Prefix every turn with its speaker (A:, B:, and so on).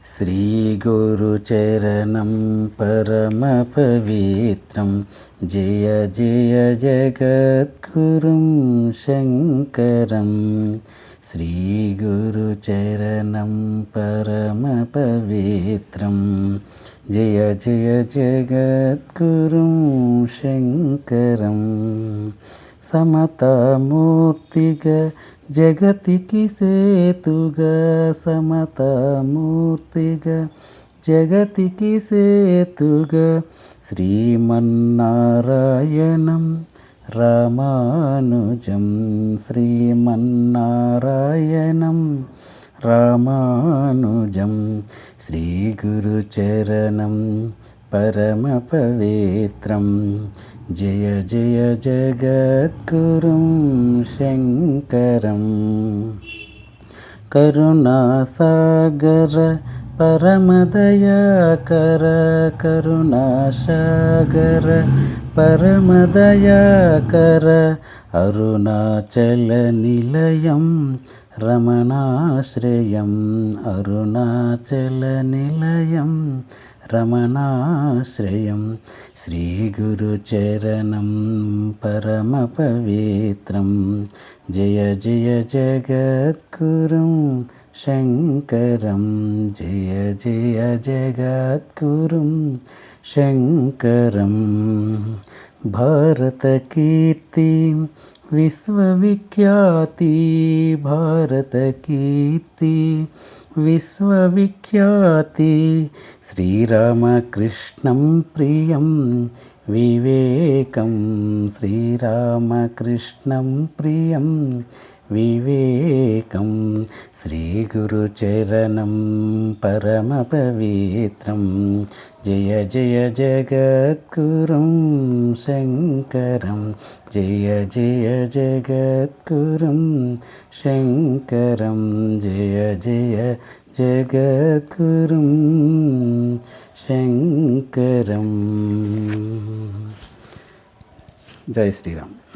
A: श्रीगुरुचरणं परमपवित्रं जय जय जगद्गुरुं शङ्करं श्रीगुरुचरणं परमपवित्रं जय जय जगद्गुरुं शङ्करं समतामूर्तिगा జగతికి సేతుగా సమతామూర్తిగా జగతికి సేతుగా శ్రీమన్నారాయణం రామానుజం శ్రీమన్నారాయణం రామానుజం శ్రీగురుచరణం పరమపవిత్రం జయ జయ జగద్గురుం శంకరం కరుణాసాగర పరమదయాకర కరుణాసాగర పరమదయాకర అరుణాచల నిలయం రమణాశ్రయం అరుణాచల నిలయం రమణాశ్రయం శ్రీగురుచరణం పరమపవిత్రం జయ జయ జగద్గురుం శంకరం జయ జయ జగద్గురుం శంకరం భారతకీర్తి విశ్వవిఖ్యాతి భారతకీర్తి విశ్వవిఖ్యాతి శ్రీరామకృష్ణం ప్రియం వివేకం శ్రీరామకృష్ణం ప్రియం వివేకం శ్రీగురుచరణం పరమపవిత్రం జయ జయ జగద్గురుం శంకరం జయ జయ జగద్గురుం శంకరం జయ జయ జగద్గురుం శంకరం. జై శ్రీరామ్.